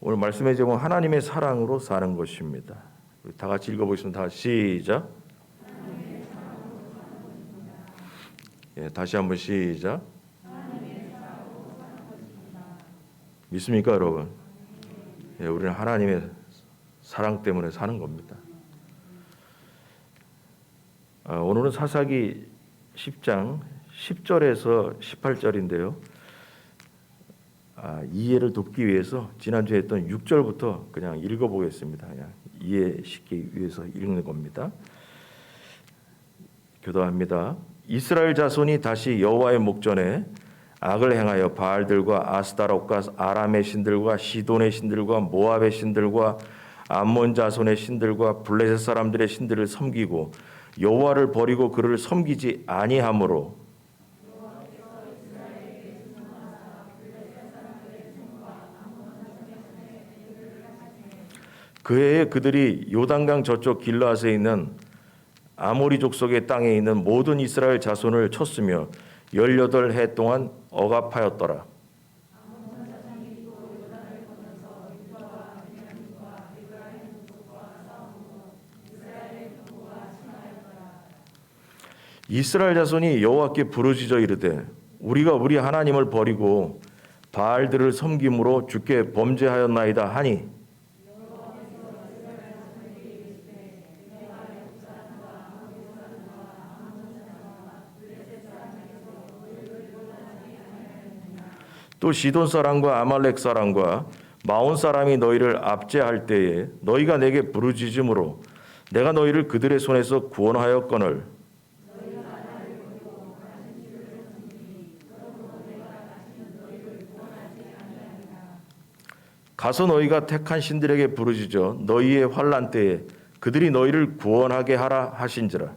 오늘 말씀의 제목은 하나님의 사랑으로 사는 것입니다. 우리 다 같이 읽어보겠습니다. 다 시작. 예, 다시 한번 시작. 믿습니까, 여러분? 예, 우리는 하나님의 사랑 때문에 사는 겁니다. 오늘은 사사기 10장 10절에서 18절인데요. 이해를 돕기 위해서 지난주에 했던 6절부터 그냥 읽어보겠습니다. 그냥 이해시키기 위해서 읽는 겁니다. 교도합니다. 이스라엘 자손이 다시 여호와의 목전에 악을 행하여 바알들과 아스타롯과 아람의 신들과 시돈의 신들과 모압의 신들과 암몬 자손의 신들과 블레셋 사람들의 신들을 섬기고 여호와를 버리고 그를 섬기지 아니하므로 그 해에 그들이 요단강 저쪽 길르앗에 있는 아모리 족속의 땅에 있는 모든 이스라엘 자손을 쳤으며 18해 동안 억압하였더라. 이스라엘 자손이 여호와께 부르짖어 이르되 우리가 우리 하나님을 버리고 바알들을 섬김으로 주께 범죄하였나이다 하니 또 시돈 사람과 아말렉 사람과 마온 사람이 너희를 압제할 때에 너희가 내게 부르짖음으로 내가 너희를 그들의 손에서 구원하였거늘 가서 너희가 택한 신들에게 부르짖어 너희의 환난 때에 그들이 너희를 구원하게 하라 하신지라.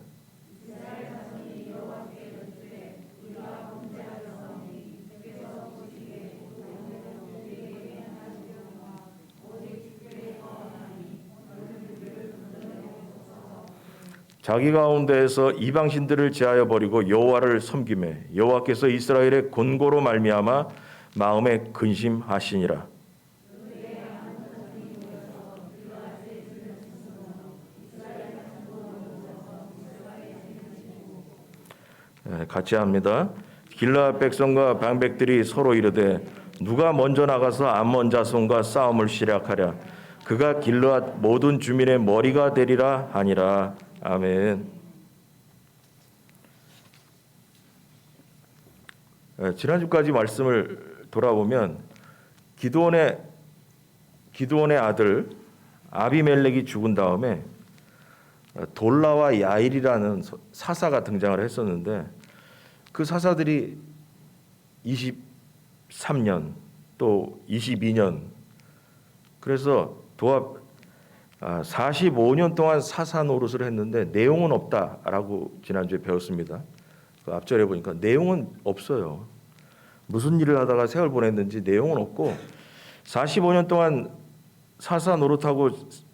자기 가운데에서 이방 신들을 제하여 버리고 여호와를 섬기매 여호와께서 이스라엘의 곤고로 말미암아 마음에 근심하시니라. 같이 합니다. 길르앗 백성과 방백들이 서로 이르되 누가 먼저 나가서 암몬 자손과 싸움을 시작하랴. 그가 길르앗 모든 주민의 머리가 되리라 하니라. 아멘. 지난주까지 말씀을 돌아보면 기드온의 아들 아비멜렉이 죽은 다음에 돌라와 야일이라는 사사가 등장을 했었는데 그 사사들이 23년 또 22년 그래서 도합 45년 동안 사사 노릇을 했는데 내용은 없다라고 지난주에 배웠습니다. 그 앞절에 보니까 내용은 없어요. 무슨 일을 하다가 세월 보냈는지 내용은 없고 45년 동안 사사 노릇하고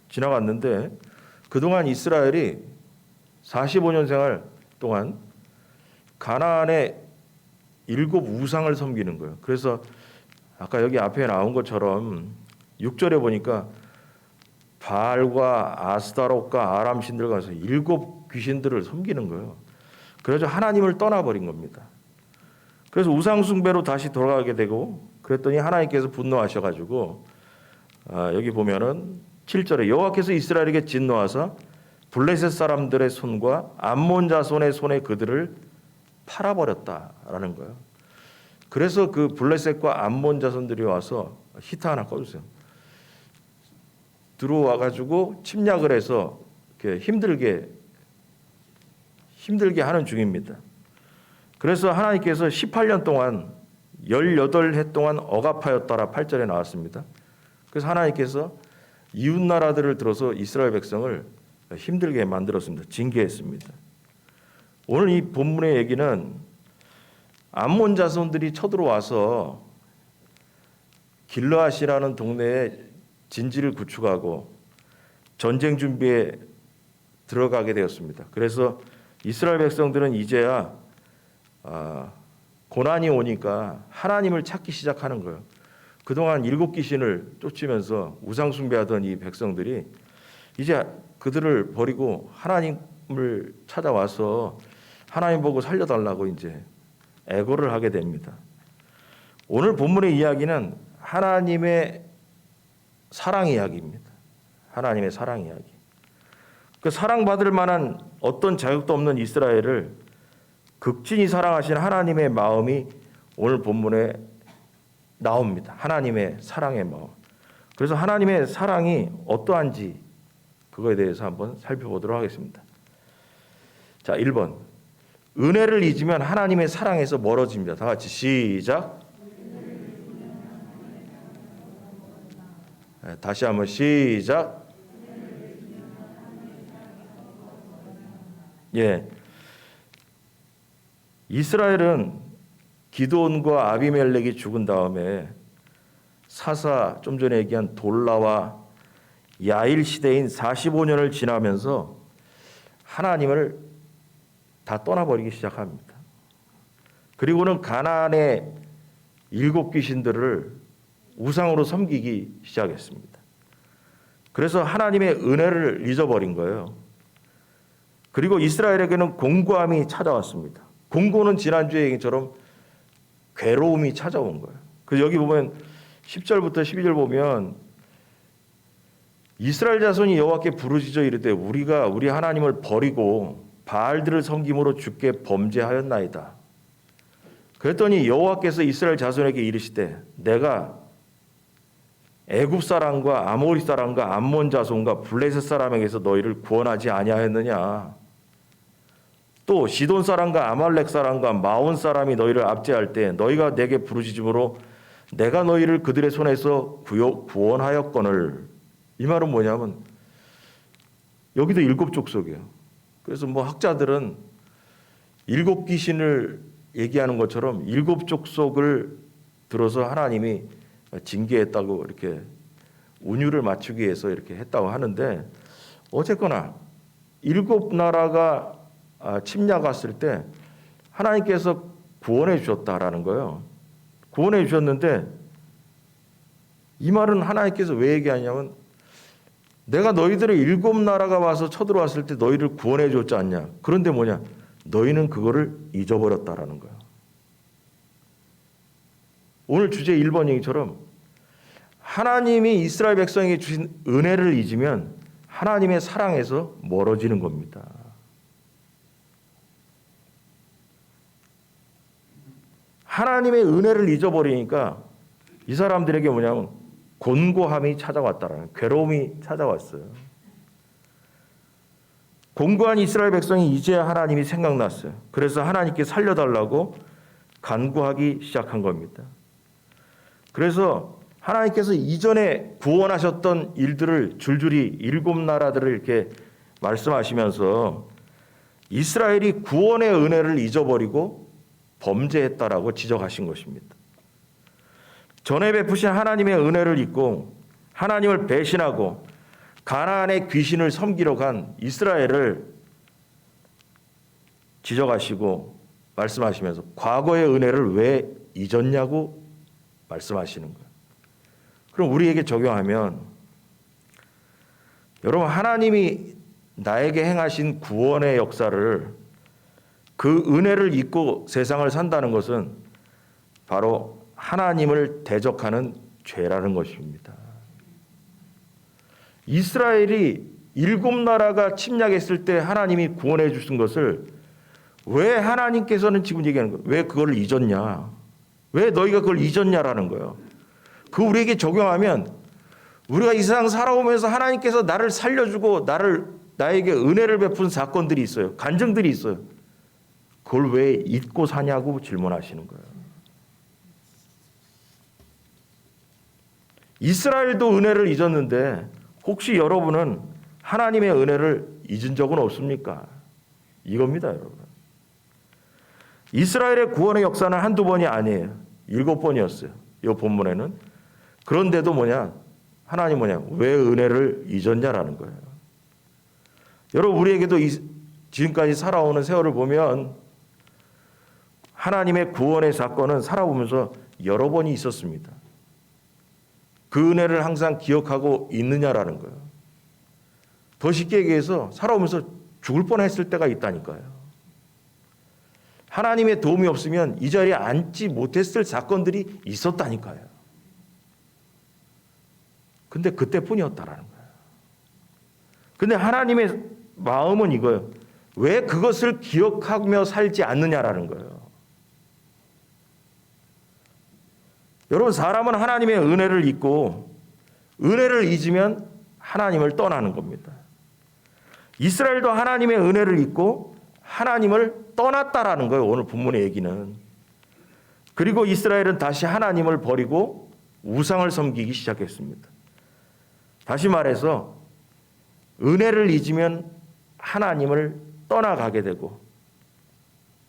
지나갔는데 그동안 이스라엘이 45년 생활 동안 가나안의 7 우상을 섬기는 거예요. 그래서 아까 여기 앞에 나온 것처럼 6절에 보니까 바알과 아스타롯과 아람 신들과 해서 7 귀신들을 섬기는 거예요. 그래서 하나님을 떠나버린 겁니다. 그래서 우상 숭배로 다시 돌아가게 되고 그랬더니 하나님께서 분노하셔가지고 여기 보면은 7절에 여호와께서 이스라엘에게 진노하사 블레셋 사람들의 손과 암몬 자손의 손에 그들을 팔아버렸다라는 거예요. 그래서 그 블레셋과 암몬 자손들이 와서 히터 하나 꺼주세요. 들어와 가지고 침략을 해서 이렇게 힘들게 하는 중입니다. 그래서 하나님께서 18년 동안 18해 동안 억압하였더라 8절에 나왔습니다. 그래서 하나님께서 이웃 나라들을 들어서 이스라엘 백성을 힘들게 만들었습니다. 징계했습니다. 오늘 이 본문의 얘기는 암몬 자손들이 쳐들어와서 길르앗이라는 동네에 진지를 구축하고 전쟁 준비에 들어가게 되었습니다. 그래서 이스라엘 백성들은 이제야 고난이 오니까 하나님을 찾기 시작하는 거예요. 그동안 일곱 귀신을 쫓으면서 우상 숭배하던 이 백성들이 이제 그들을 버리고 하나님을 찾아와서 하나님 보고 살려달라고 이제 애고를 하게 됩니다. 오늘 본문의 이야기는 하나님의 사랑 이야기입니다. 하나님의 사랑 이야기. 그 사랑받을 만한 어떤 자격도 없는 이스라엘을 극진히 사랑하신 하나님의 마음이 오늘 본문에 나옵니다. 하나님의 사랑의 마음. 그래서 하나님의 사랑이 어떠한지 그거에 대해서 한번 살펴보도록 하겠습니다. 자, 1번. 은혜를 잊으면 하나님의 사랑에서 멀어집니다. 다 같이 시작. 다시 한번 시작. 예. 이스라엘은 기드온과 아비멜렉이 죽은 다음에 사사 좀 전에 얘기한 돌라와 야일 시대인 45년을 지나면서 하나님을 다 떠나버리기 시작합니다. 그리고는 가나안의 일곱 귀신들을 우상으로 섬기기 시작했습니다. 그래서 하나님의 은혜를 잊어버린 거예요. 그리고 이스라엘에게는 공고함이 찾아왔습니다. 공고는 지난주의 얘기처럼 괴로움이 찾아온 거예요. 그래서 여기 보면 10절부터 12절 보면 이스라엘 자손이 여호와께 부르짖어 이르되 우리가 우리 하나님을 버리고 바알들을 섬김으로 주께 범죄하였나이다. 그랬더니 여호와께서 이스라엘 자손에게 이르시되 내가 애굽 사람과 아모리 사람과 암몬 자손과 블레셋 사람에게서 너희를 구원하지 아니하였느냐. 또 시돈 사람과 아말렉 사람과 마온 사람이 너희를 압제할 때 너희가 내게 부르짖음으로 내가 너희를 그들의 손에서 구원하였거늘. 이 말은 뭐냐면 여기도 일곱 족속이에요. 그래서 뭐 학자들은 일곱 귀신을 얘기하는 것처럼 일곱 족속을 들어서 하나님이 징계했다고 이렇게 운율을 맞추기 위해서 이렇게 했다고 하는데 어쨌거나 일곱 나라가 침략 왔을 때 하나님께서 구원해 주셨다라는 거예요. 구원해 주셨는데 이 말은 하나님께서 왜 얘기하냐면 내가 너희들의 일곱 나라가 와서 쳐들어왔을 때 너희를 구원해 줬지 않냐. 그런데 뭐냐? 너희는 그거를 잊어버렸다라는 거예요. 오늘 주제 1번 얘기처럼 하나님이 이스라엘 백성에게 주신 은혜를 잊으면 하나님의 사랑에서 멀어지는 겁니다. 하나님의 은혜를 잊어버리니까 이 사람들에게 뭐냐면 곤고함이 찾아왔다라는 괴로움이 찾아왔어요. 곤고한 이스라엘 백성이 이제야 하나님이 생각났어요. 그래서 하나님께 살려달라고 간구하기 시작한 겁니다. 그래서 하나님께서 이전에 구원하셨던 일들을 줄줄이 일곱 나라들을 이렇게 말씀하시면서 이스라엘이 구원의 은혜를 잊어버리고 범죄했다라고 지적하신 것입니다. 전에 베푸신 하나님의 은혜를 잊고 하나님을 배신하고 가나안의 귀신을 섬기러 간 이스라엘을 지적하시고 말씀하시면서 과거의 은혜를 왜 잊었냐고 말씀하시는 거예요. 그럼 우리에게 적용하면 여러분 하나님이 나에게 행하신 구원의 역사를 그 은혜를 잊고 세상을 산다는 것은 바로 하나님을 대적하는 죄라는 것입니다. 이스라엘이 일곱 나라가 침략했을 때 하나님이 구원해 주신 것을 왜 하나님께서는 지금 얘기하는 거예요? 왜 그걸 잊었냐? 왜 너희가 그걸 잊었냐라는 거예요. 그 우리에게 적용하면 우리가 이 세상 살아오면서 하나님께서 나를 살려주고 나에게 은혜를 베푼 사건들이 있어요. 간증들이 있어요. 그걸 왜 잊고 사냐고 질문하시는 거예요. 이스라엘도 은혜를 잊었는데 혹시 여러분은 하나님의 은혜를 잊은 적은 없습니까? 이겁니다, 여러분. 이스라엘의 구원의 역사는 한두 번이 아니에요. 7번이었어요. 이 본문에는. 그런데도 하나님 왜 은혜를 잊었냐라는 거예요. 여러분 우리에게도 지금까지 살아오는 세월을 보면 하나님의 구원의 사건은 살아오면서 여러 번이 있었습니다. 그 은혜를 항상 기억하고 있느냐라는 거예요. 더 쉽게 얘기해서 살아오면서 죽을 뻔했을 때가 있다니까요. 하나님의 도움이 없으면 이 자리에 앉지 못했을 사건들이 있었다니까요. 근데 그때뿐이었다라는 거예요. 근데 하나님의 마음은 이거예요. 왜 그것을 기억하며 살지 않느냐라는 거예요. 여러분, 사람은 하나님의 은혜를 잊고 은혜를 잊으면 하나님을 떠나는 겁니다. 이스라엘도 하나님의 은혜를 잊고 하나님을 떠났다라는 거예요. 오늘 본문의 얘기는. 그리고 이스라엘은 다시 하나님을 버리고 우상을 섬기기 시작했습니다. 다시 말해서 은혜를 잊으면 하나님을 떠나가게 되고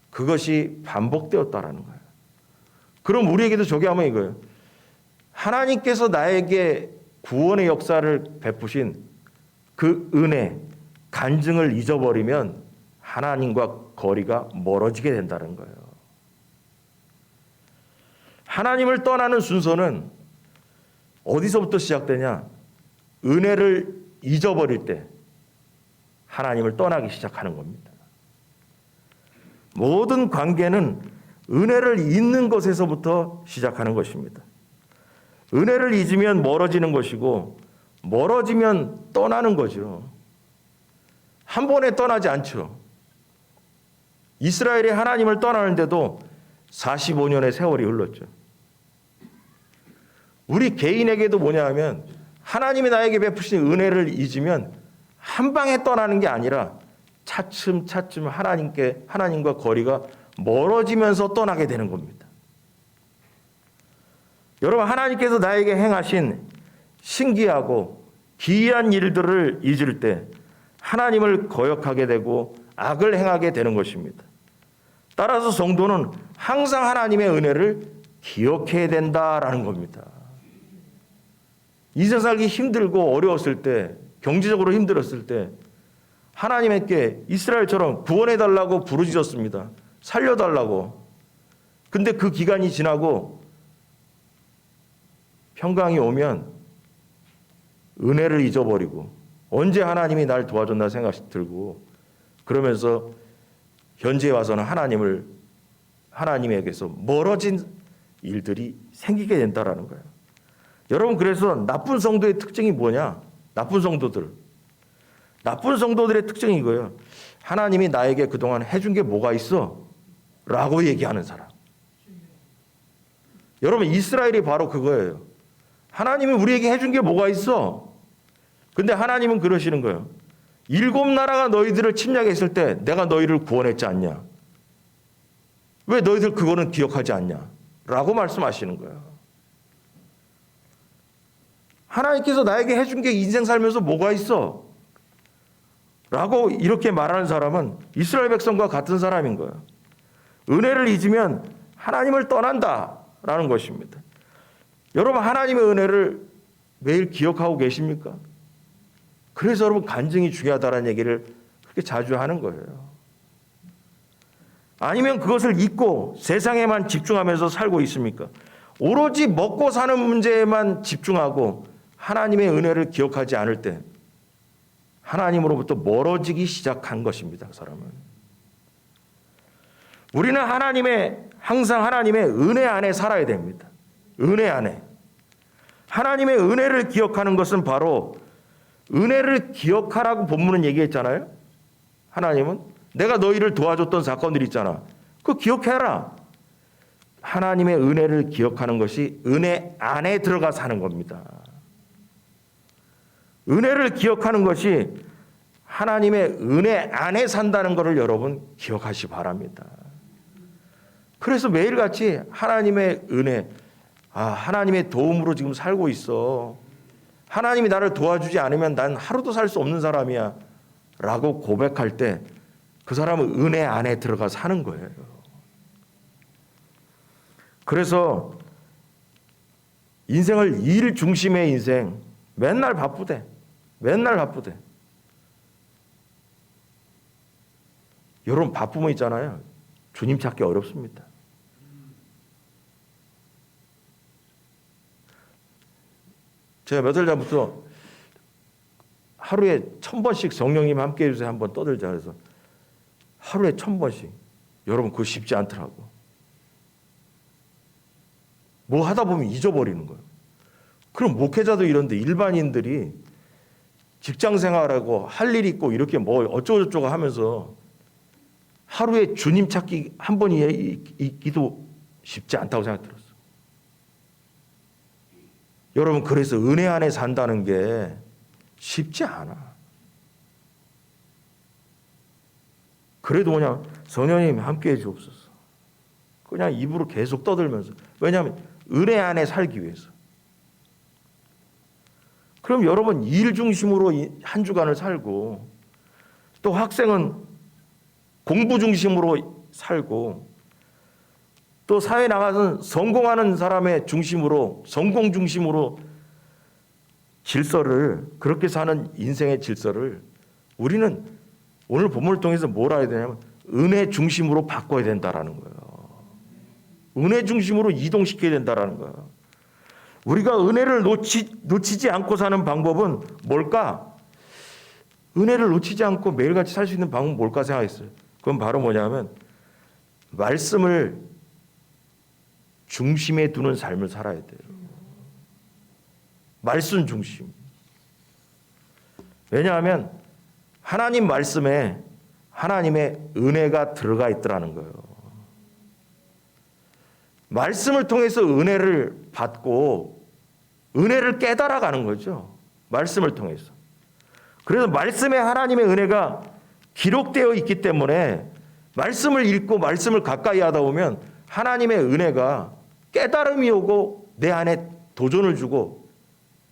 그것이 반복되었다라는 거예요. 그럼 우리에게도 저게 하면 이거예요. 하나님께서 나에게 구원의 역사를 베푸신 그 은혜, 간증을 잊어버리면 하나님과 거리가 멀어지게 된다는 거예요. 하나님을 떠나는 순서는 어디서부터 시작되냐? 은혜를 잊어버릴 때 하나님을 떠나기 시작하는 겁니다. 모든 관계는 은혜를 잊는 것에서부터 시작하는 것입니다. 은혜를 잊으면 멀어지는 것이고 멀어지면 떠나는 거죠. 한 번에 떠나지 않죠. 이스라엘이 하나님을 떠나는데도 45년의 세월이 흘렀죠. 우리 개인에게도 뭐냐 하면 하나님이 나에게 베푸신 은혜를 잊으면 한 방에 떠나는 게 아니라 차츰차츰 하나님과 거리가 멀어지면서 떠나게 되는 겁니다. 여러분, 하나님께서 나에게 행하신 신기하고 기이한 일들을 잊을 때 하나님을 거역하게 되고 악을 행하게 되는 것입니다. 따라서 성도는 항상 하나님의 은혜를 기억해야 된다라는 겁니다. 인생 살기 힘들고 어려웠을 때, 경제적으로 힘들었을 때 하나님께 이스라엘처럼 구원해달라고 부르짖었습니다. 살려달라고. 근데 그 기간이 지나고 평강이 오면 은혜를 잊어버리고 언제 하나님이 날 도와줬나 생각이 들고 그러면서 현재에 와서는 하나님에게서 멀어진 일들이 생기게 된다라는 거예요. 여러분, 그래서 나쁜 성도의 특징이 뭐냐? 나쁜 성도들의 특징이 이거예요. 하나님이 나에게 그동안 해준 게 뭐가 있어? 라고 얘기하는 사람. 여러분, 이스라엘이 바로 그거예요. 하나님이 우리에게 해준 게 뭐가 있어? 근데 하나님은 그러시는 거예요. 7나라가 너희들을 침략했을 때 내가 너희를 구원했지 않냐? 왜 너희들 그거는 기억하지 않냐? 라고 말씀하시는 거예요. 하나님께서 나에게 해준 게 인생 살면서 뭐가 있어? 라고 이렇게 말하는 사람은 이스라엘 백성과 같은 사람인 거예요. 은혜를 잊으면 하나님을 떠난다라는 것입니다. 여러분, 하나님의 은혜를 매일 기억하고 계십니까? 그래서 여러분, 간증이 중요하다는 얘기를 그렇게 자주 하는 거예요. 아니면 그것을 잊고 세상에만 집중하면서 살고 있습니까? 오로지 먹고 사는 문제에만 집중하고 하나님의 은혜를 기억하지 않을 때 하나님으로부터 멀어지기 시작한 것입니다. 그 사람은. 우리는 항상 하나님의 은혜 안에 살아야 됩니다. 은혜 안에. 하나님의 은혜를 기억하는 것은 바로 은혜를 기억하라고 본문은 얘기했잖아요. 하나님은 내가 너희를 도와줬던 사건들 있잖아. 그거 기억해라. 하나님의 은혜를 기억하는 것이 은혜 안에 들어가 사는 겁니다. 은혜를 기억하는 것이 하나님의 은혜 안에 산다는 것을 여러분 기억하시 바랍니다. 그래서 매일같이 하나님의 은혜, 하나님의 도움으로 지금 살고 있어. 하나님이 나를 도와주지 않으면 난 하루도 살 수 없는 사람이야. 라고 고백할 때 그 사람은 은혜 안에 들어가 사는 거예요. 그래서 인생을 일 중심의 인생, 맨날 바쁘대. 여러분, 바쁘면 있잖아요. 주님 찾기 어렵습니다. 제가 몇 달 전부터 하루에 1000번씩 성령님 함께 해주세요 한번 떠들자 그래서 하루에 1000번씩. 여러분 그거 쉽지 않더라고. 뭐 하다 보면 잊어버리는 거예요. 그럼 목회자도 이런데 일반인들이 직장 생활하고 할 일 있고 이렇게 뭐 어쩌고저쩌고 하면서 하루에 주님 찾기 한 번이 있기도 쉽지 않다고 생각 들었어요. 여러분 그래서 은혜 안에 산다는 게 쉽지 않아. 그래도 그냥 성령님 함께해 주옵소서. 그냥 입으로 계속 떠들면서. 왜냐하면 은혜 안에 살기 위해서. 그럼 여러분 일 중심으로 한 주간을 살고 또 학생은 공부 중심으로 살고 또 사회 나가서는 성공하는 사람의 중심으로 성공 중심으로 질서를 그렇게 사는 인생의 질서를 우리는 오늘 본문을 통해서 뭘 알아야 되냐면 은혜 중심으로 바꿔야 된다라는 거예요. 은혜 중심으로 이동시켜야 된다라는 거예요. 우리가 은혜를 놓치지 않고 사는 방법은 뭘까? 은혜를 놓치지 않고 매일같이 살 수 있는 방법은 뭘까 생각했어요. 그건 바로 뭐냐면 말씀을 중심에 두는 삶을 살아야 돼요. 말씀 중심. 왜냐하면 하나님 말씀에 하나님의 은혜가 들어가 있더라는 거예요. 말씀을 통해서 은혜를 받고 은혜를 깨달아가는 거죠. 말씀을 통해서. 그래서 말씀에 하나님의 은혜가 기록되어 있기 때문에 말씀을 읽고 말씀을 가까이 하다 보면 하나님의 은혜가 깨달음이 오고 내 안에 도전을 주고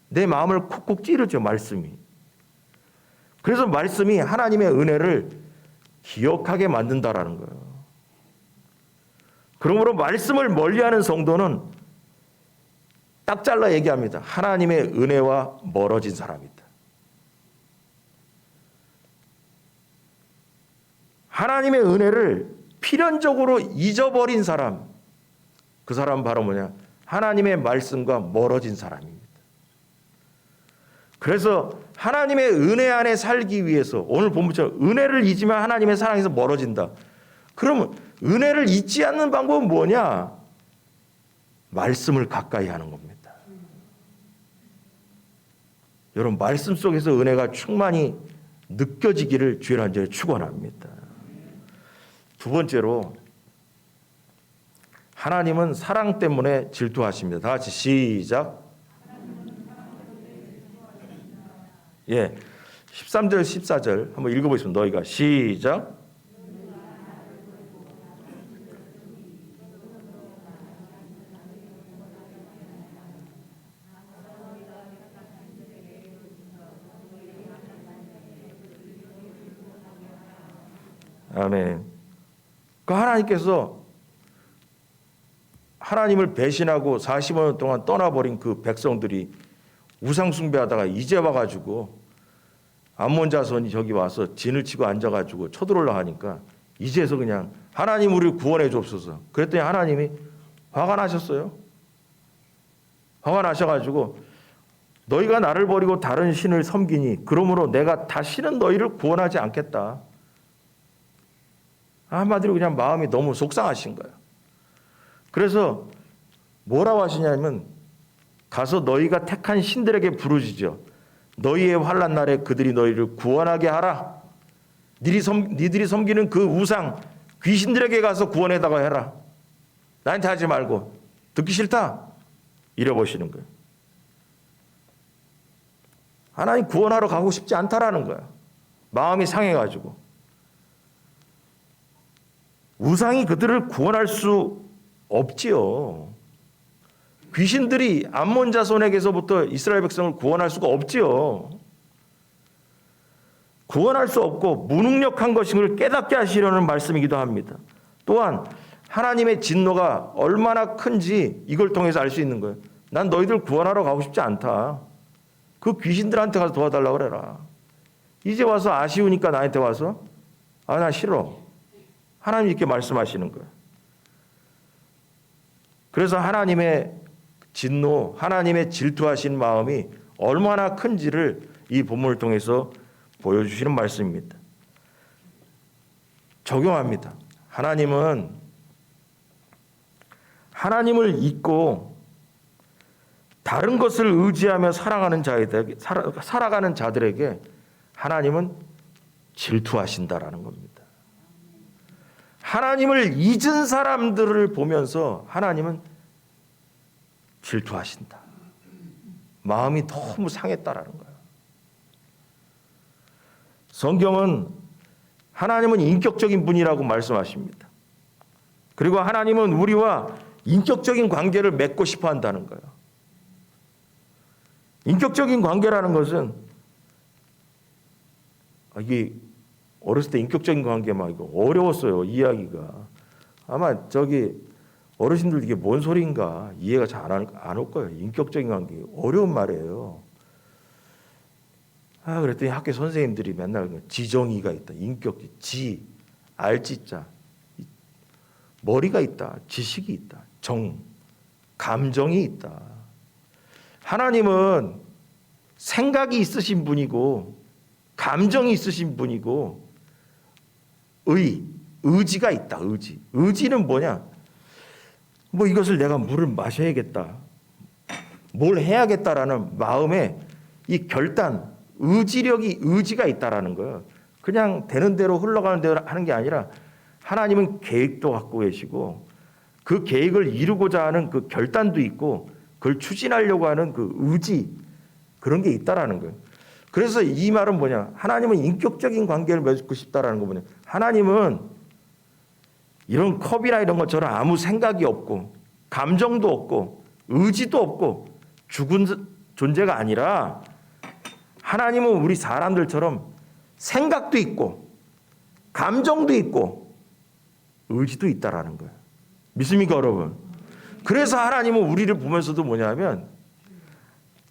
내 마음을 콕콕 찌르죠. 말씀이. 그래서 말씀이 하나님의 은혜를 기억하게 만든다라는 거예요. 그러므로 말씀을 멀리하는 성도는 딱 잘라 얘기합니다. 하나님의 은혜와 멀어진 사람이다. 하나님의 은혜를 필연적으로 잊어버린 사람, 그 사람은 바로 뭐냐? 하나님의 말씀과 멀어진 사람입니다. 그래서 하나님의 은혜 안에 살기 위해서 오늘 본문처럼 은혜를 잊으면 하나님의 사랑에서 멀어진다. 그러면 은혜를 잊지 않는 방법은 뭐냐? 말씀을 가까이 하는 겁니다. 여러분 말씀 속에서 은혜가 충만히 느껴지기를 주의 한절에 축원합니다. 두 번째로 하나님은 사랑 때문에 질투하십니다. 다 같이 시작. 예, 13절 14절 한번 읽어보겠습니다. 너희가 시작. 아멘. 그 하나님께서 하나님을 배신하고 45년 동안 떠나버린 그 백성들이 우상 숭배하다가 이제 와가지고 암몬 자손이 저기 와서 진을 치고 앉아가지고 쳐들어오려 하니까 이제서 그냥 하나님 우리를 구원해 줍소서. 그랬더니 하나님이 화가 나셨어요. 화가 나셔가지고 너희가 나를 버리고 다른 신을 섬기니 그러므로 내가 다시는 너희를 구원하지 않겠다. 한마디로 그냥 마음이 너무 속상하신 거예요. 그래서 뭐라고 하시냐면 가서 너희가 택한 신들에게 부르짖어 너희의 환난 날에 그들이 너희를 구원하게 하라. 니들이 섬기는 그 우상 귀신들에게 가서 구원해다가 해라. 나한테 하지 말고. 듣기 싫다. 이래보시는 거예요. 하나님 구원하러 가고 싶지 않다라는 거야. 마음이 상해가지고. 우상이 그들을 구원할 수 없지요. 귀신들이 암몬 자손에게서부터 이스라엘 백성을 구원할 수가 없지요. 구원할 수 없고 무능력한 것임을 깨닫게 하시려는 말씀이기도 합니다. 또한 하나님의 진노가 얼마나 큰지 이걸 통해서 알 수 있는 거예요. 난 너희들 구원하러 가고 싶지 않다. 그 귀신들한테 가서 도와달라고 그래라. 이제 와서 아쉬우니까 나한테 와서 나 싫어. 하나님이 이렇게 말씀하시는 거예요. 그래서 하나님의 진노, 하나님의 질투하신 마음이 얼마나 큰지를 이 본문을 통해서 보여주시는 말씀입니다. 적용합니다. 하나님을 잊고 다른 것을 의지하며 살아가는 자들에게 하나님은 질투하신다라는 겁니다. 하나님을 잊은 사람들을 보면서 하나님은 질투하신다. 마음이 너무 상했다라는 거예요. 성경은 하나님은 인격적인 분이라고 말씀하십니다. 그리고 하나님은 우리와 인격적인 관계를 맺고 싶어 한다는 거예요. 인격적인 관계라는 것은 이게 어렸을 때 인격적인 관계 막 이거 어려웠어요. 이해하기가. 아마 어르신들 이게 뭔 소리인가 이해가 잘 안 올 거예요. 인격적인 관계 어려운 말이에요. 그랬더니 학교 선생님들이 맨날 지정의가 있다. 인격지, 알지자, 머리가 있다. 지식이 있다. 감정이 있다. 하나님은 생각이 있으신 분이고 감정이 있으신 분이고 의지가 있다. 의지는 뭐냐? 이것을 내가 물을 마셔야겠다. 뭘 해야겠다라는 마음에 이 결단, 의지가 있다라는 거예요. 그냥 되는 대로 흘러가는 대로 하는 게 아니라 하나님은 계획도 갖고 계시고 그 계획을 이루고자 하는 그 결단도 있고 그걸 추진하려고 하는 그 의지 그런 게 있다라는 거예요. 그래서 이 말은 뭐냐? 하나님은 인격적인 관계를 맺고 싶다라는 거 뭐냐? 하나님은 이런 컵이나 이런 것처럼 아무 생각이 없고 감정도 없고 의지도 없고 죽은 존재가 아니라 하나님은 우리 사람들처럼 생각도 있고 감정도 있고 의지도 있다라는 거예요. 믿습니까, 여러분? 그래서 하나님은 우리를 보면서도 뭐냐면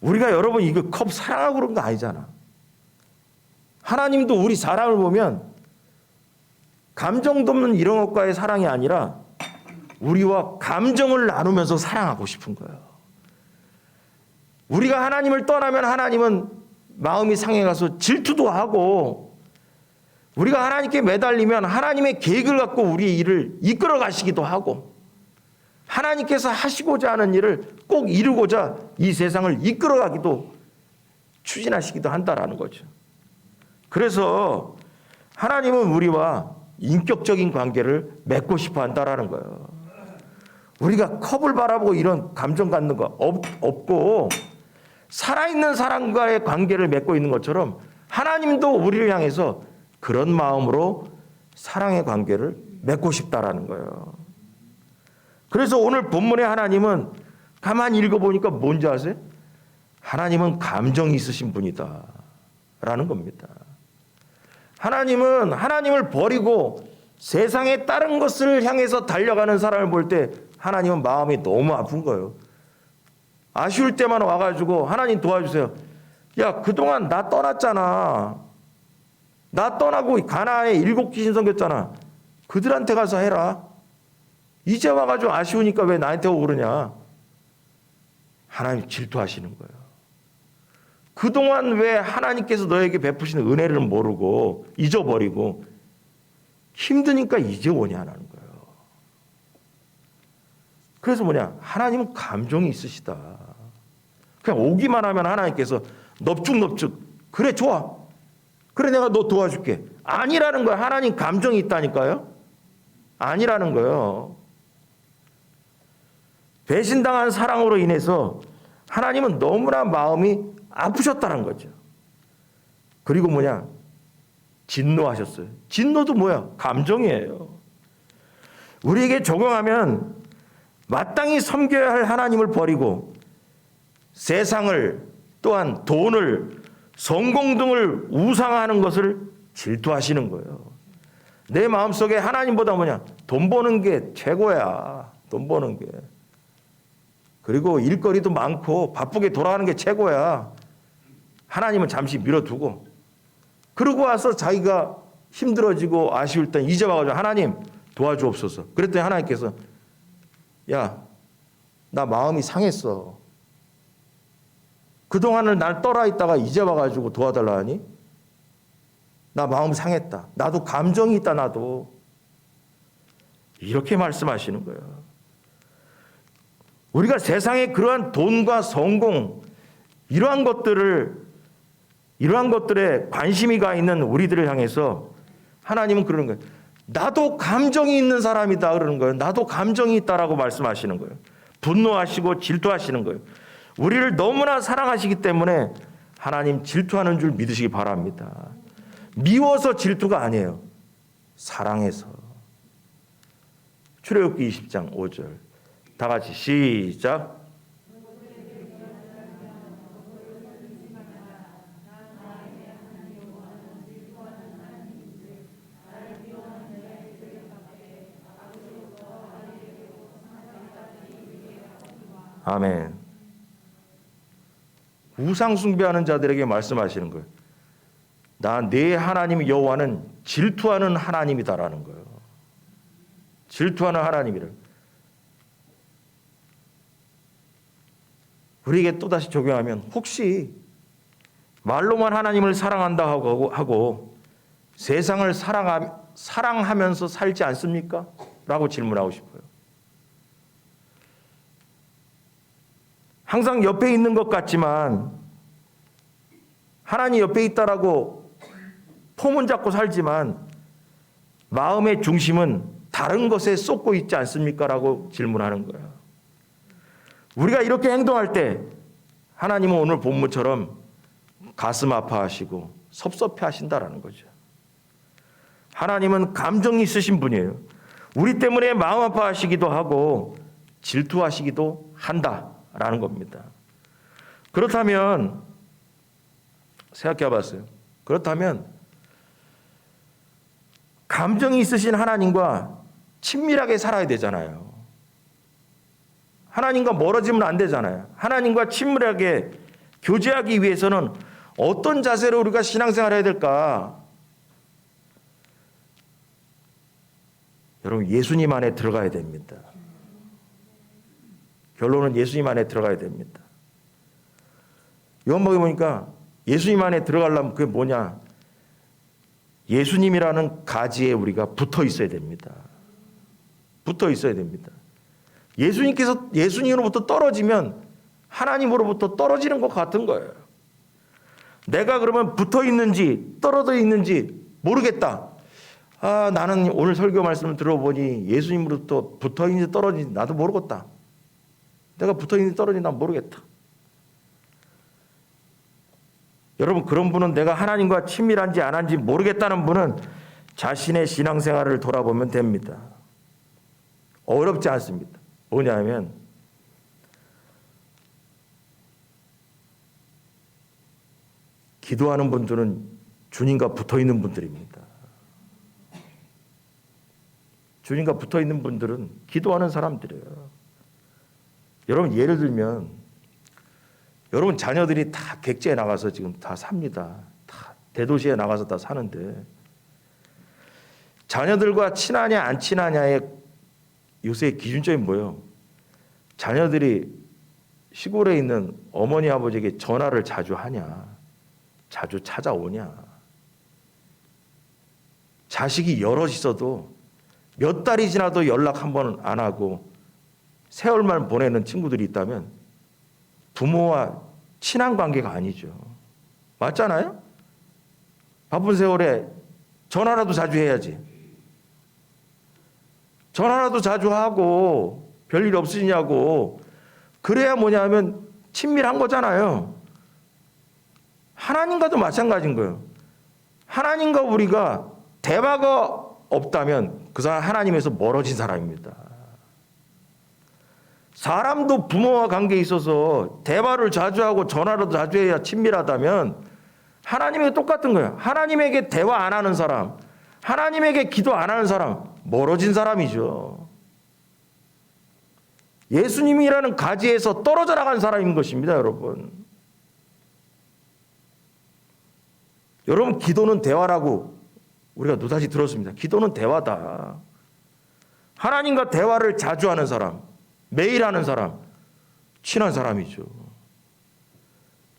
우리가 여러분 이거 컵 사랑하고 그런 거 아니잖아. 하나님도 우리 사람을 보면 감정도 없는 이런 것과의 사랑이 아니라 우리와 감정을 나누면서 사랑하고 싶은 거예요. 우리가 하나님을 떠나면 하나님은 마음이 상해가서 질투도 하고 우리가 하나님께 매달리면 하나님의 계획을 갖고 우리의 일을 이끌어 가시기도 하고 하나님께서 하시고자 하는 일을 꼭 이루고자 이 세상을 이끌어 가기도 추진하시기도 한다라는 거죠. 그래서 하나님은 우리와 인격적인 관계를 맺고 싶어 한다라는 거예요. 우리가 컵을 바라보고 이런 감정 갖는 거 없고 살아있는 사람과의 관계를 맺고 있는 것처럼 하나님도 우리를 향해서 그런 마음으로 사랑의 관계를 맺고 싶다라는 거예요. 그래서 오늘 본문의 하나님은 가만히 읽어보니까 뭔지 아세요? 하나님은 감정이 있으신 분이다 라는 겁니다. 하나님은 하나님을 버리고 세상의 다른 것을 향해서 달려가는 사람을 볼 때 하나님은 마음이 너무 아픈 거예요. 아쉬울 때만 와가지고 하나님 도와주세요. 야, 그동안 나 떠났잖아. 나 떠나고 가나안에 7 귀신 섬겼잖아. 그들한테 가서 해라. 이제 와가지고 아쉬우니까 왜 나한테 오고 그러냐. 하나님 질투하시는 거예요. 그동안 왜 하나님께서 너에게 베푸시는 은혜를 모르고 잊어버리고 힘드니까 이제 오냐는 거예요. 그래서 뭐냐? 하나님은 감정이 있으시다. 그냥 오기만 하면 하나님께서 넙죽넙죽 그래 좋아. 그래 내가 너 도와줄게. 아니라는 거예요. 하나님 감정이 있다니까요. 아니라는 거예요. 배신당한 사랑으로 인해서 하나님은 너무나 마음이 아프셨다는 거죠. 그리고 뭐냐? 진노하셨어요. 진노도 뭐야? 감정이에요. 우리에게 적용하면 마땅히 섬겨야 할 하나님을 버리고 세상을 또한 돈을 성공 등을 우상화하는 것을 질투하시는 거예요. 내 마음속에 하나님보다 뭐냐? 돈 버는 게 최고야. 돈 버는 게. 그리고 일거리도 많고 바쁘게 돌아가는 게 최고야. 하나님은 잠시 밀어두고 그러고 와서 자기가 힘들어지고 아쉬울 땐 이제 와가지고 하나님 도와주옵소서. 그랬더니 하나님께서 야, 나 마음이 상했어. 그동안을 날 떠나 있다가 이제 와가지고 도와달라 하니? 나 마음 상했다. 나도 감정이 있다, 나도. 이렇게 말씀하시는 거예요. 우리가 세상에 그러한 돈과 성공, 이러한 것들에 관심이 가 있는 우리들을 향해서 하나님은 그러는 거예요. 나도 감정이 있는 사람이다 그러는 거예요. 나도 감정이 있다라고 말씀하시는 거예요. 분노하시고 질투하시는 거예요. 우리를 너무나 사랑하시기 때문에 하나님 질투하는 줄 믿으시기 바랍니다. 미워서 질투가 아니에요. 사랑해서. 출애굽기 20장 5절. 다 같이 시작. 아멘. 우상 숭배하는 자들에게 말씀하시는 거예요. 나 내 하나님 여호와는 질투하는 하나님이다라는 거예요. 질투하는 하나님이를. 우리에게 또다시 적용하면 혹시 말로만 하나님을 사랑한다 하고 세상을 사랑하면서 살지 않습니까? 라고 질문하고 싶어요. 항상 옆에 있는 것 같지만 하나님 옆에 있다라고 폼은 잡고 살지만 마음의 중심은 다른 것에 쏟고 있지 않습니까? 라고 질문하는 거예요. 우리가 이렇게 행동할 때 하나님은 오늘 본문처럼 가슴 아파하시고 섭섭해 하신다라는 거죠. 하나님은 감정이 있으신 분이에요. 우리 때문에 마음 아파하시기도 하고 질투하시기도 한다라는 겁니다. 그렇다면 생각해 봤어요. 그렇다면 감정이 있으신 하나님과 친밀하게 살아야 되잖아요. 하나님과 멀어지면 안 되잖아요. 하나님과 친밀하게 교제하기 위해서는 어떤 자세로 우리가 신앙생활을 해야 될까? 여러분, 예수님 안에 들어가야 됩니다. 결론은 예수님 안에 들어가야 됩니다. 요한복음에 보니까 예수님 안에 들어가려면 그게 뭐냐? 예수님이라는 가지에 우리가 붙어 있어야 됩니다. 붙어 있어야 됩니다. 예수님으로부터 떨어지면 하나님으로부터 떨어지는 것 같은 거예요. 내가 그러면 붙어 있는지 떨어져 있는지 모르겠다. 나는 오늘 설교 말씀을 들어보니 예수님으로부터 붙어 있는지 떨어진지 나도 모르겠다. 내가 붙어 있는지 떨어진지 난 모르겠다. 여러분, 그런 분은 내가 하나님과 친밀한지 안 한지 모르겠다는 분은 자신의 신앙생활을 돌아보면 됩니다. 어렵지 않습니다. 뭐냐면 기도하는 분들은 주님과 붙어있는 분들입니다. 주님과 붙어있는 분들은 기도하는 사람들이에요. 여러분, 예를 들면 여러분 자녀들이 다 객지에 나가서 지금 다 삽니다. 다 대도시에 나가서 다 사는데 자녀들과 친하냐 안 친하냐의 요새 기준점이 뭐예요? 자녀들이 시골에 있는 어머니 아버지에게 전화를 자주 하냐, 자주 찾아오냐. 자식이 여럿 있어도 몇 달이 지나도 연락 한 번 안 하고 세월만 보내는 친구들이 있다면 부모와 친한 관계가 아니죠. 맞잖아요? 바쁜 세월에 전화라도 자주 해야지. 전화라도 자주 하고 별일 없으시냐고. 그래야 뭐냐면 친밀한 거잖아요. 하나님과도 마찬가지인 거예요. 하나님과 우리가 대화가 없다면 그 사람 하나님에서 멀어진 사람입니다. 사람도 부모와 관계에 있어서 대화를 자주 하고 전화라도 자주 해야 친밀하다면 하나님에게 똑같은 거예요. 하나님에게 대화 안 하는 사람, 하나님에게 기도 안 하는 사람, 멀어진 사람이죠. 예수님이라는 가지에서 떨어져 나간 사람인 것입니다, 여러분. 여러분, 기도는 대화라고 우리가 노다지 들었습니다. 기도는 대화다. 하나님과 대화를 자주 하는 사람, 매일 하는 사람, 친한 사람이죠.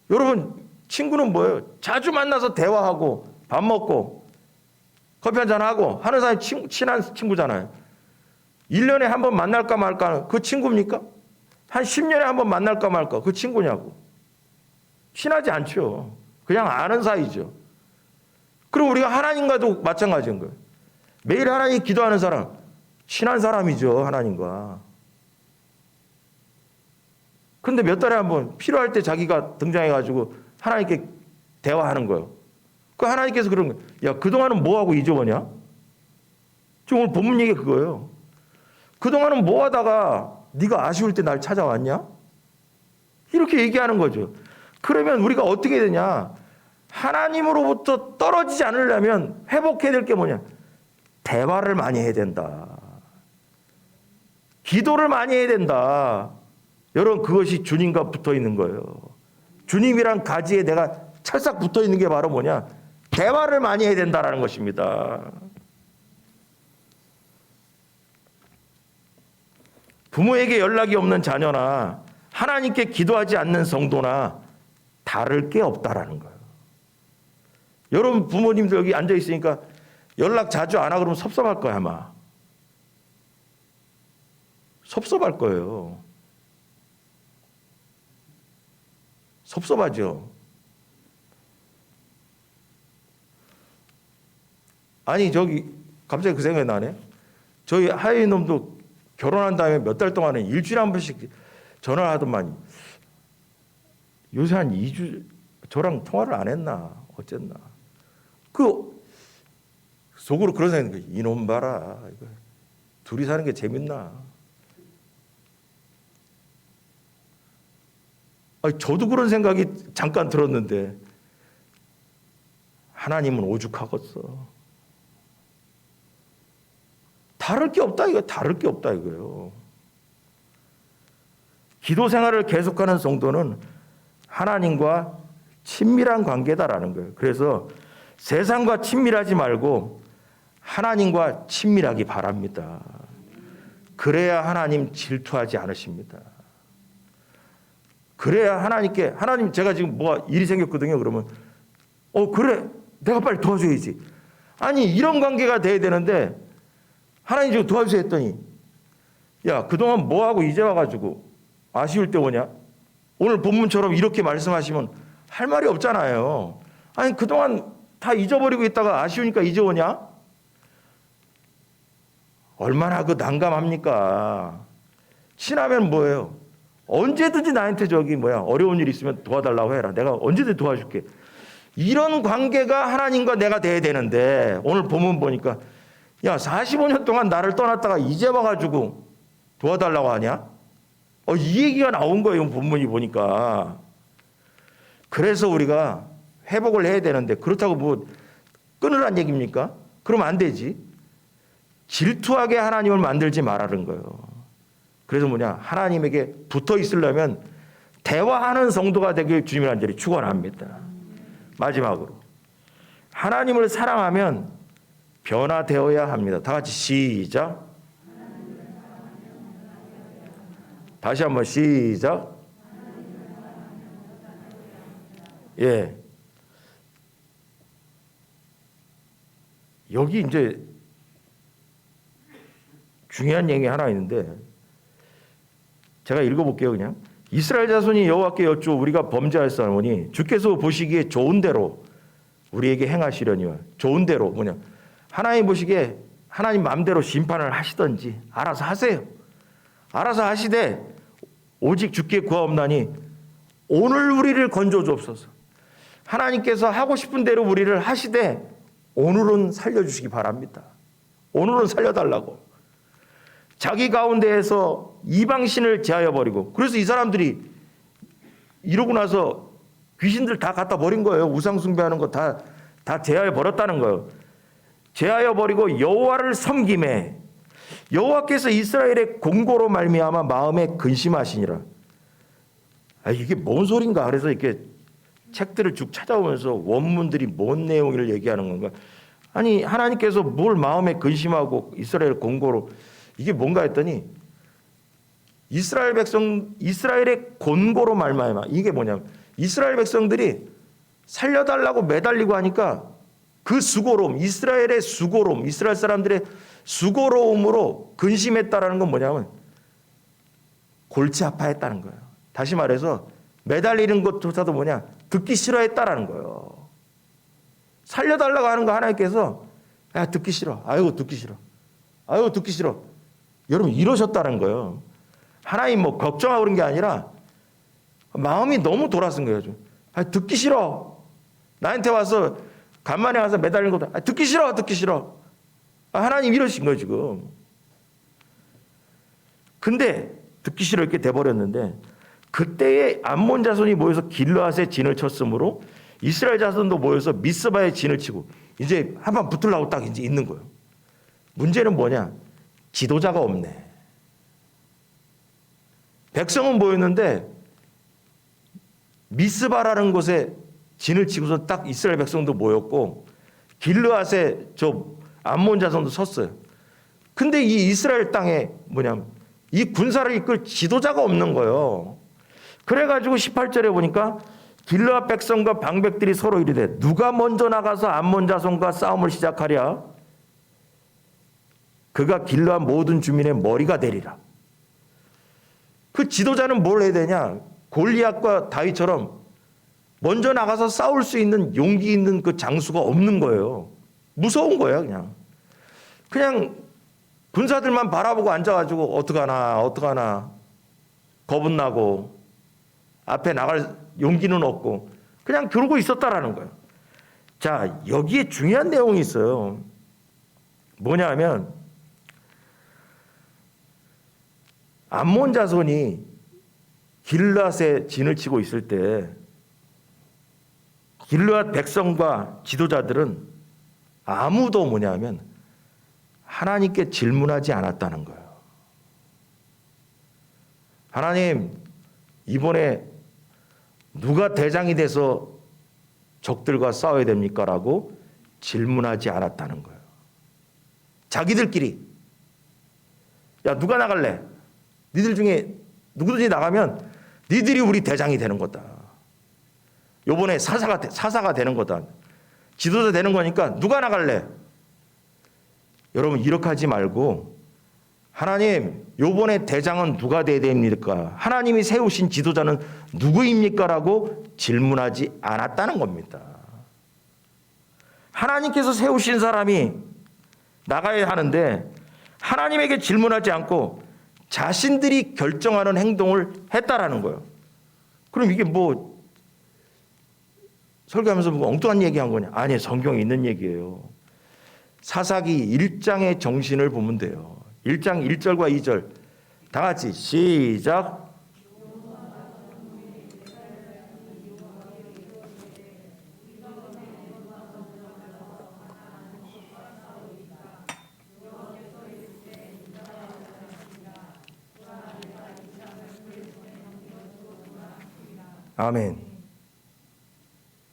여러분, 친구는 뭐예요? 자주 만나서 대화하고 밥 먹고 커피 한잔 하고 하는 사람이 친한 친구잖아요. 1년에 한 번 만날까 말까 그 친구입니까? 한 10년에 한 번 만날까 말까 그 친구냐고. 친하지 않죠. 그냥 아는 사이죠. 그럼 우리가 하나님과도 마찬가지인 거예요. 매일 하나님 기도하는 사람, 친한 사람이죠, 하나님과. 근데 몇 달에 한 번 필요할 때 자기가 등장해가지고 하나님께 대화하는 거예요. 그 하나님께서 그런 거예요. 야, 그동안은 뭐하고 잊어버냐? 지금 오늘 본문 얘기가 그거예요. 그동안은 뭐 하다가 네가 아쉬울 때 날 찾아왔냐? 이렇게 얘기하는 거죠. 그러면 우리가 어떻게 되냐? 하나님으로부터 떨어지지 않으려면 회복해야 될 게 뭐냐? 대화를 많이 해야 된다. 기도를 많이 해야 된다. 여러분, 그것이 주님과 붙어 있는 거예요. 주님이란 가지에 내가 찰싹 붙어 있는 게 바로 뭐냐? 대화를 많이 해야 된다는 것입니다. 부모에게 연락이 없는 자녀나 하나님께 기도하지 않는 성도나 다를 게 없다라는 거예요. 여러분 부모님들 여기 앉아 있으니까 연락 자주 안 하고 그러면 섭섭할 거야 아마. 섭섭할 거예요. 섭섭하죠. 아니 저기 갑자기 그 생각이 나네. 저희 하이 놈도 결혼한 다음에 몇 달 동안은 일주일에 한 번씩 전화를 하더만 요새 한 2주 저랑 통화를 안 했나 어쨌나. 그 속으로 그런 생각이 이놈 봐라. 이거 둘이 사는 게 재밌나. 아니, 저도 그런 생각이 잠깐 들었는데 하나님은 오죽하겠어. 다를 게 없다 이거. 다를 게 없다 이거예요. 기도 생활을 계속하는 성도는 하나님과 친밀한 관계다라는 거예요. 그래서 세상과 친밀하지 말고 하나님과 친밀하기 바랍니다. 그래야 하나님 질투하지 않으십니다. 그래야 하나님께 하나님 제가 지금 뭐가 일이 생겼거든요. 그러면 그래 내가 빨리 도와줘야지. 아니 이런 관계가 돼야 되는데 하나님 좀 도와주세요 했더니 야 그동안 뭐하고 이제 와가지고 아쉬울 때 오냐? 오늘 본문처럼 이렇게 말씀하시면 할 말이 없잖아요. 아니 그동안 다 잊어버리고 있다가 아쉬우니까 이제 오냐? 얼마나 그 난감합니까? 친하면 뭐예요? 언제든지 나한테 어려운 일 있으면 도와달라고 해라. 내가 언제든지 도와줄게. 이런 관계가 하나님과 내가 돼야 되는데 오늘 본문 보니까 야 45년 동안 나를 떠났다가 이제 와가지고 도와달라고 하냐? 이 얘기가 나온 거예요. 본문이 보니까. 그래서 우리가 회복을 해야 되는데 그렇다고 뭐 끊으란 얘기입니까? 그러면 안 되지. 질투하게 하나님을 만들지 말라는 거예요. 그래서 하나님에게 붙어 있으려면 대화하는 성도가 되길 주님이 간절히 축원합니다. 마지막으로 하나님을 사랑하면 변화되어야 합니다. 다 같이 시작. 다시 한번 시작. 예. 여기 이제 중요한 얘기 하나 있는데 제가 읽어볼게요. 그냥 이스라엘 자손이 여호와께 여쭈어 우리가 범죄하였사오니 주께서 보시기에 좋은 대로 우리에게 행하시려니와. 좋은 대로 하나님 보시기에 하나님 마음대로 심판을 하시든지 알아서 하세요. 알아서 하시되 오직 주께 구하옵나니 오늘 우리를 건져 주옵소서. 하나님께서 하고 싶은 대로 우리를 하시되 오늘은 살려주시기 바랍니다. 오늘은 살려달라고. 자기 가운데에서 이방신을 제하여 버리고 그래서 이 사람들이 이러고 나서 귀신들 다 갖다 버린 거예요. 우상 숭배하는 거 다 제하여 버렸다는 거예요. 제하여 버리고 여호와를 섬김에 여호와께서 이스라엘의 공고로 말미암아 마음에 근심하시니라. 이게 뭔 소린가? 그래서 이렇게 책들을 쭉 찾아오면서 원문들이 뭔 내용을 얘기하는 건가? 아니 하나님께서 뭘 마음에 근심하고 이스라엘 공고로 이게 뭔가 했더니 이스라엘 백성 이스라엘의 곤고로 말미암아 이게 뭐냐면 이스라엘 백성들이 살려달라고 매달리고 하니까 그 수고로움, 이스라엘의 수고로움, 이스라엘 사람들의 수고로움으로 근심했다라는 건 뭐냐면 골치 아파했다는 거예요. 다시 말해서 매달리는 것조차도 뭐냐? 듣기 싫어했다라는 거예요. 살려달라고 하는 거 하나님께서 야, 듣기 싫어. 아이고 듣기 싫어. 아이고 듣기 싫어. 여러분 이러셨다는 거예요. 하나님 뭐 걱정하고 그런 게 아니라 마음이 너무 돌아선 거예요. 아, 듣기 싫어. 나한테 와서 간만에 와서 매달리는 것도 아, 듣기 싫어. 듣기 싫어. 아, 하나님 이러신 거예요 지금. 근데 듣기 싫어 이렇게 돼버렸는데 그때에 암몬 자손이 모여서 길르앗에 진을 쳤으므로 이스라엘 자손도 모여서 미스바에 진을 치고 이제 한번 붙으려고 딱 이제 있는 거예요. 문제는 뭐냐? 지도자가 없네. 백성은 모였는데 미스바라는 곳에 진을 치고서 딱 이스라엘 백성도 모였고 길르앗에 저 암몬 자손도 섰어요. 근데 이 이스라엘 땅에 뭐냐면 이 군사를 이끌 지도자가 없는 거예요. 그래가지고 18절에 보니까 길르앗 백성과 방백들이 서로 이르되 누가 먼저 나가서 암몬 자손과 싸움을 시작하랴? 그가 길르앗 모든 주민의 머리가 되리라. 그 지도자는 뭘 해야 되냐? 골리앗과 다윗처럼 먼저 나가서 싸울 수 있는 용기 있는 그 장수가 없는 거예요. 무서운 거예요, 그냥. 그냥 군사들만 바라보고 앉아가지고 어떡하나 겁은 나고 앞에 나갈 용기는 없고 그냥 그러고 있었다라는 거예요. 자, 여기에 중요한 내용이 있어요. 뭐냐 하면 암몬 자손이 길르앗에 진을 치고 있을 때 길르앗 백성과 지도자들은 아무도 뭐냐면 하나님께 질문하지 않았다는 거예요. 하나님, 이번에 누가 대장이 돼서 적들과 싸워야 됩니까? 라고 질문하지 않았다는 거예요. 자기들끼리 야, 누가 나갈래? 니들 중에 누구든지 나가면 니들이 우리 대장이 되는 거다. 요번에 사사가 되는 거다. 지도자 되는 거니까 누가 나갈래? 여러분 이렇게 하지 말고 하나님 요번에 대장은 누가 돼야 됩니까? 하나님이 세우신 지도자는 누구입니까? 라고 질문하지 않았다는 겁니다. 하나님께서 세우신 사람이 나가야 하는데 하나님에게 질문하지 않고 자신들이 결정하는 행동을 했다라는 거예요. 그럼 이게 뭐 설교하면서 뭐 엉뚱한 얘기한 거냐? 아니, 성경에 있는 얘기예요. 사사기 1장의 정신을 보면 돼요. 1장 1절과 2절 다 같이 시작. 아멘.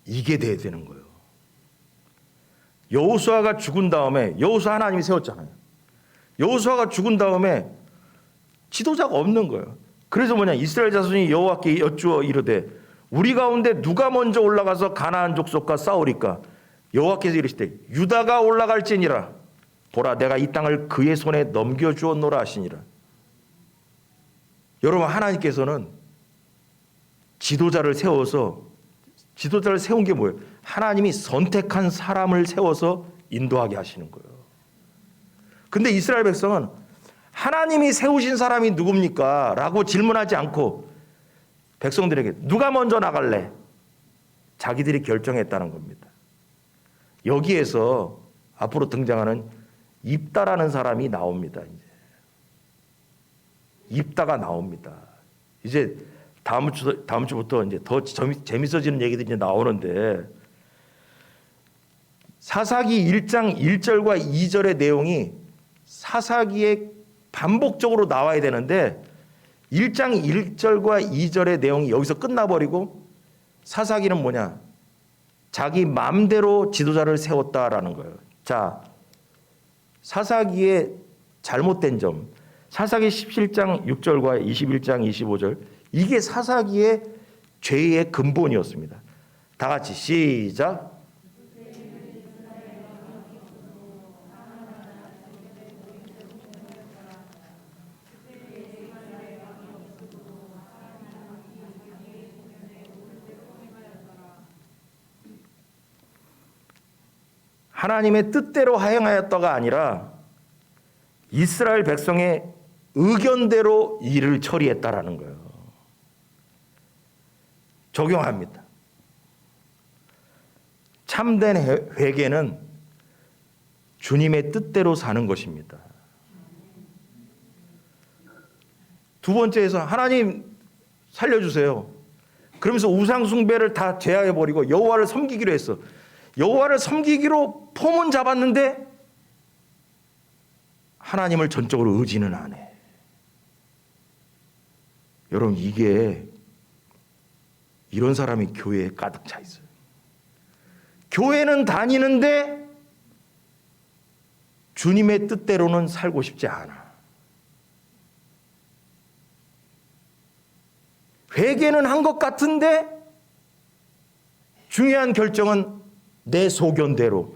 이게 돼야 되는 거예요. 여호수아가 죽은 다음에 여호수아 하나님이 세웠잖아요. 여호수아가 죽은 다음에 지도자가 없는 거예요. 그래서 뭐냐? 이스라엘 자손이 여호와께 여쭈어 이르되 우리 가운데 누가 먼저 올라가서 가나안 족속과 싸우리까? 여호와께서 이르시되 유다가 올라갈지니라. 보라, 내가 이 땅을 그의 손에 넘겨주었노라 하시니라. 여러분, 하나님께서는 지도자를 세운 게 뭐예요? 하나님이 선택한 사람을 세워서 인도하게 하시는 거예요. 근데 이스라엘 백성은 하나님이 세우신 사람이 누굽니까? 라고 질문하지 않고 백성들에게 누가 먼저 나갈래? 자기들이 결정했다는 겁니다. 여기에서 앞으로 등장하는 입다라는 사람이 나옵니다. 입다가 나옵니다. 이제 다음 주부터 이제 더 재밌어지는 얘기들이 이제 나오는데 사사기 1장 1절과 2절의 내용이 사사기에 반복적으로 나와야 되는데 1장 1절과 2절의 내용이 여기서 끝나버리고 사사기는 뭐냐? 자기 마음대로 지도자를 세웠다라는 거예요. 자, 사사기의 잘못된 점, 사사기 17장 6절과 21장 25절 이게 사사기의 죄의 근본이었습니다. 다 같이 시작. 하나님의 뜻대로 하행하였다가 아니라 이스라엘 백성의 의견대로 일을 처리했다라는 거예요. 적용합니다. 참된 회개는 주님의 뜻대로 사는 것입니다. 두 번째에서 하나님 살려주세요. 그러면서 우상 숭배를 다 제하해버리고 여호와를 섬기기로 했어. 여호와를 섬기기로 폼은 잡았는데 하나님을 전적으로 의지는 안 해. 여러분, 이게 이런 사람이 교회에 가득 차 있어요. 교회는 다니는데 주님의 뜻대로는 살고 싶지 않아. 회개는 한 것 같은데 중요한 결정은 내 소견대로,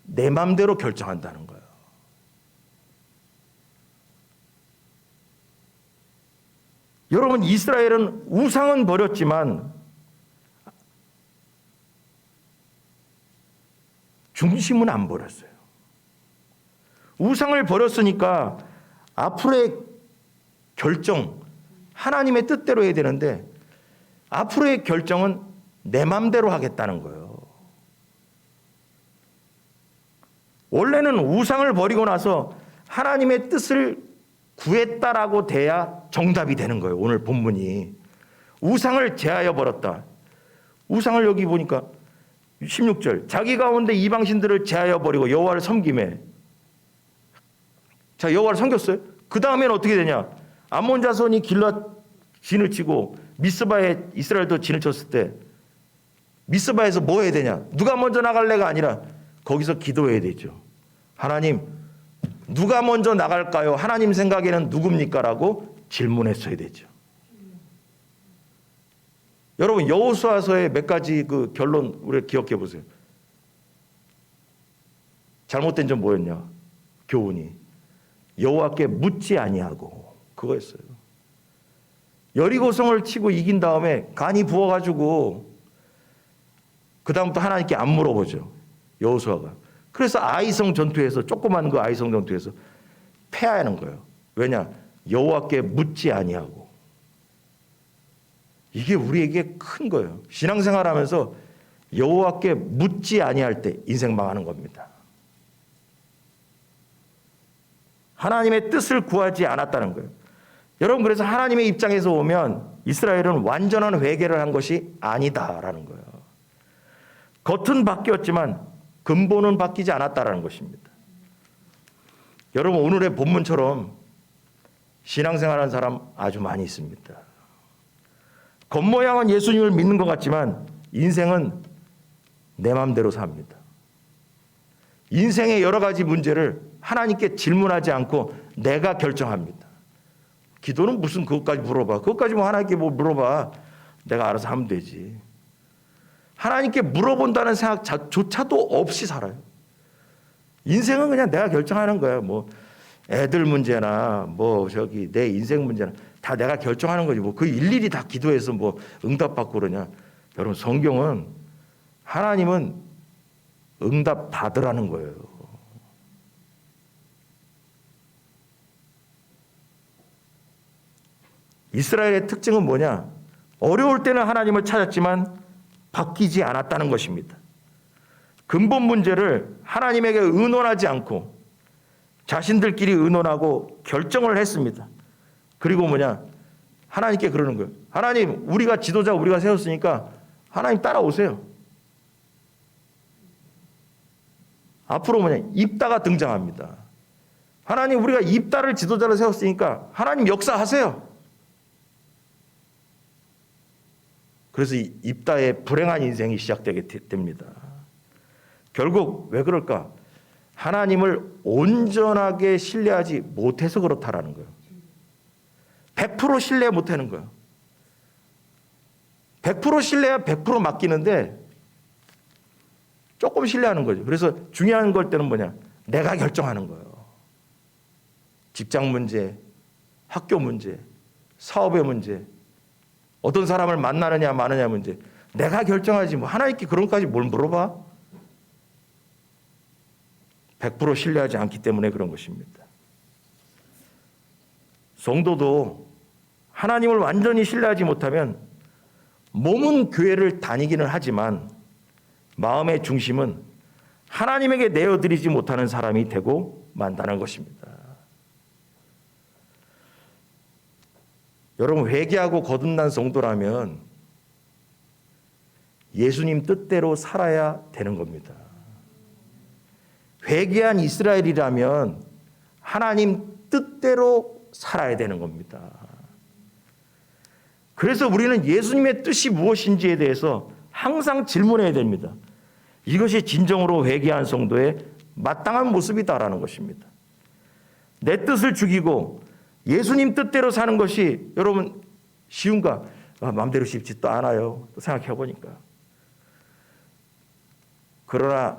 내 마음대로 결정한다는 거예요. 여러분, 이스라엘은 우상은 버렸지만 중심은 안 버렸어요. 우상을 버렸으니까 앞으로의 결정, 하나님의 뜻대로 해야 되는데 앞으로의 결정은 내 맘대로 하겠다는 거예요. 원래는 우상을 버리고 나서 하나님의 뜻을 구했다라고 돼야 정답이 되는 거예요. 오늘 본문이 우상을 제하여 버렸다. 우상을 여기 보니까 16절, 자기 가운데 이방신들을 제하여 버리고 여호와를 섬기매. 자, 여호와를 섬겼어요. 그 다음에는 어떻게 되냐? 암몬 자손이 길앗 진을 치고 미스바에 이스라엘도 진을 쳤을 때 미스바에서 뭐 해야 되냐? 누가 먼저 나갈래가 아니라 거기서 기도해야 되죠. 하나님, 누가 먼저 나갈까요? 하나님 생각에는 누굽니까? 라고 질문했어야 되죠. 여러분, 여호수아서의 몇 가지 그 결론 우리 기억해 보세요. 잘못된 점 뭐였냐? 교훈이 여호와께 묻지 아니하고 그거였어요. 여리고성을 치고 이긴 다음에 간이 부어가지고 그 다음부터 하나님께 안 물어보죠. 여호수아가. 그래서 아이성 전투에서, 조그만 그 아이성 전투에서 패하는 거예요. 왜냐? 여호와께 묻지 아니하고. 이게 우리에게 큰 거예요. 신앙생활하면서 여호와께 묻지 아니할 때 인생 망하는 겁니다. 하나님의 뜻을 구하지 않았다는 거예요. 여러분, 그래서 하나님의 입장에서 보면 이스라엘은 완전한 회개를 한 것이 아니다라는 거예요. 겉은 바뀌었지만 근본은 바뀌지 않았다라는 것입니다. 여러분, 오늘의 본문처럼 신앙생활하는 사람 아주 많이 있습니다. 겉모양은 예수님을 믿는 것 같지만 인생은 내 마음대로 삽니다. 인생의 여러 가지 문제를 하나님께 질문하지 않고 내가 결정합니다. 기도는 무슨 그것까지 물어봐. 그것까지 뭐 하나님께 뭐 물어봐. 내가 알아서 하면 되지. 하나님께 물어본다는 생각조차도 없이 살아요. 인생은 그냥 내가 결정하는 거야. 뭐 애들 문제나 뭐 저기 내 인생 문제나 다 내가 결정하는 거지. 뭐 그 일일이 다 기도해서 뭐 응답받고 그러냐. 여러분, 성경은 하나님은 응답 받으라는 거예요. 이스라엘의 특징은 뭐냐? 어려울 때는 하나님을 찾았지만 바뀌지 않았다는 것입니다. 근본 문제를 하나님에게 의논하지 않고 자신들끼리 의논하고 결정을 했습니다. 그리고 뭐냐? 하나님께 그러는 거예요. 하나님, 우리가 지도자 우리가 세웠으니까 하나님 따라오세요. 앞으로 뭐냐? 입다가 등장합니다. 하나님, 우리가 입다를 지도자로 세웠으니까 하나님 역사하세요. 그래서 이 입다의 불행한 인생이 시작되게 됩니다. 결국 왜 그럴까? 하나님을 온전하게 신뢰하지 못해서 그렇다라는 거예요. 100% 신뢰 못하는 거예요. 100% 신뢰야 100% 맡기는데 조금 신뢰하는 거죠. 그래서 중요한 걸 때는 뭐냐? 내가 결정하는 거예요. 직장 문제, 학교 문제, 사업의 문제, 어떤 사람을 만나느냐 마느냐 문제. 내가 결정하지 뭐 하나님께 그런 것까지 뭘 물어봐? 100% 신뢰하지 않기 때문에 그런 것입니다. 성도도 하나님을 완전히 신뢰하지 못하면 몸은 교회를 다니기는 하지만 마음의 중심은 하나님에게 내어드리지 못하는 사람이 되고 만다는 것입니다. 여러분, 회개하고 거듭난 성도라면 예수님 뜻대로 살아야 되는 겁니다. 회개한 이스라엘이라면 하나님 뜻대로 살아야 되는 겁니다. 그래서 우리는 예수님의 뜻이 무엇인지에 대해서 항상 질문해야 됩니다. 이것이 진정으로 회개한 성도의 마땅한 모습이다라는 것입니다. 내 뜻을 죽이고 예수님 뜻대로 사는 것이 여러분 쉬운가? 마음대로 쉽지도 않아요. 생각해 보니까. 그러나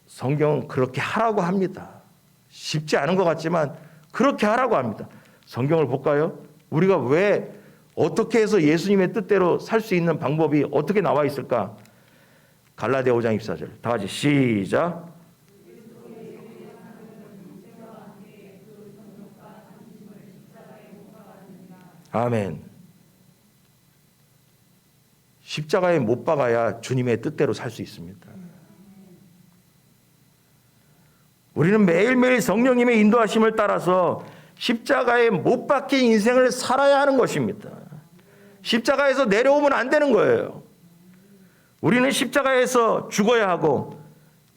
성경은 그렇게 하라고 합니다. 쉽지 않은 것 같지만 그렇게 하라고 합니다. 성경을 볼까요? 우리가 왜 어떻게 해서 예수님의 뜻대로 살 수 있는 방법이 어떻게 나와 있을까? 갈라디아 5장 24절. 다 같이 시작. 아멘. 십자가에 못 박아야 주님의 뜻대로 살 수 있습니다. 우리는 매일매일 성령님의 인도하심을 따라서 십자가에 못 박힌 인생을 살아야 하는 것입니다. 십자가에서 내려오면 안 되는 거예요. 우리는 십자가에서 죽어야 하고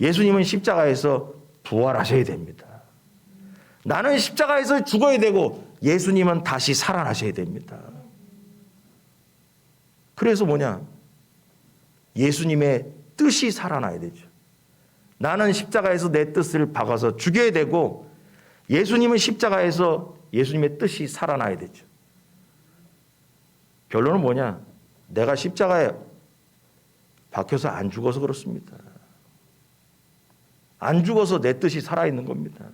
예수님은 십자가에서 부활하셔야 됩니다. 나는 십자가에서 죽어야 되고 예수님은 다시 살아나셔야 됩니다. 그래서 뭐냐? 예수님의 뜻이 살아나야 되죠. 나는 십자가에서 내 뜻을 박아서 죽여야 되고 예수님은 십자가에서 예수님의 뜻이 살아나야 되죠. 결론은 뭐냐? 내가 십자가에 박혀서 안 죽어서 그렇습니다. 안 죽어서 내 뜻이 살아있는 겁니다.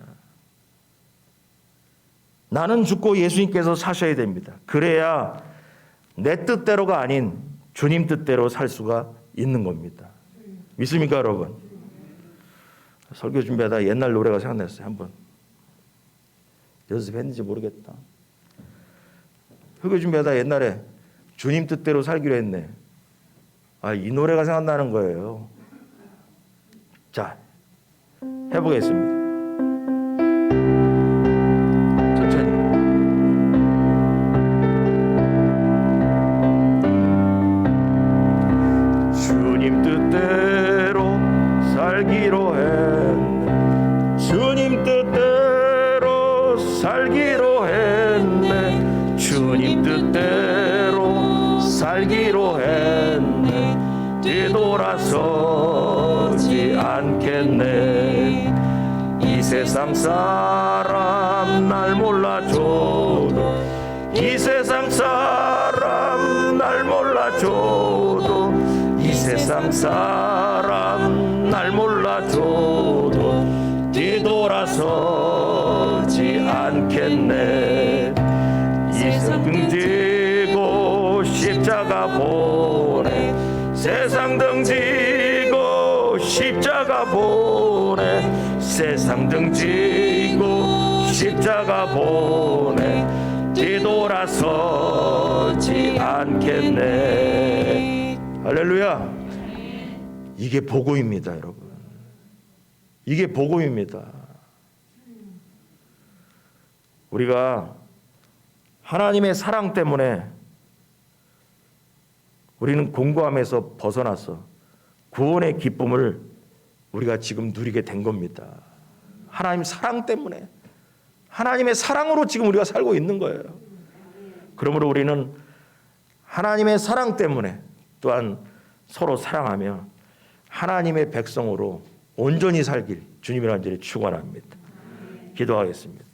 나는 죽고 예수님께서 사셔야 됩니다. 그래야 내 뜻대로가 아닌 주님 뜻대로 살 수가 있는 겁니다. 믿습니까, 여러분? 설교 준비하다 옛날 노래가 생각났어요. 한번 연습했는지 모르겠다. 설교 준비하다 옛날에 주님 뜻대로 살기로 했네. 이 노래가 생각나는 거예요. 자, 해보겠습니다. 천천히. 주님 뜻대로 살기로 했네. 주님 뜻대로 살기로 했네. 주님 뜻대로 살기로 했네. 뒤돌아서지 않겠네. 이 세상 사람 날 몰라줘도 이 세상 사람 날 몰라줘도 이 세상 사람 날 몰라줘도 뒤돌아서지 않겠네. 세상 등지고 십자가 보내. 세상 등지고 십자가 보내. 세상 등지고 십자가 보내. 뒤돌아서지 않겠네. 할렐루야. 이게 복음입니다, 여러분. 이게 복음입니다. 우리가 하나님의 사랑 때문에 우리는 공고함에서 벗어나서 구원의 기쁨을 우리가 지금 누리게 된 겁니다. 하나님 사랑 때문에, 하나님의 사랑으로 지금 우리가 살고 있는 거예요. 그러므로 우리는 하나님의 사랑 때문에 또한 서로 사랑하며 하나님의 백성으로 온전히 살길 주님의 이름으로 축원합니다. 기도하겠습니다.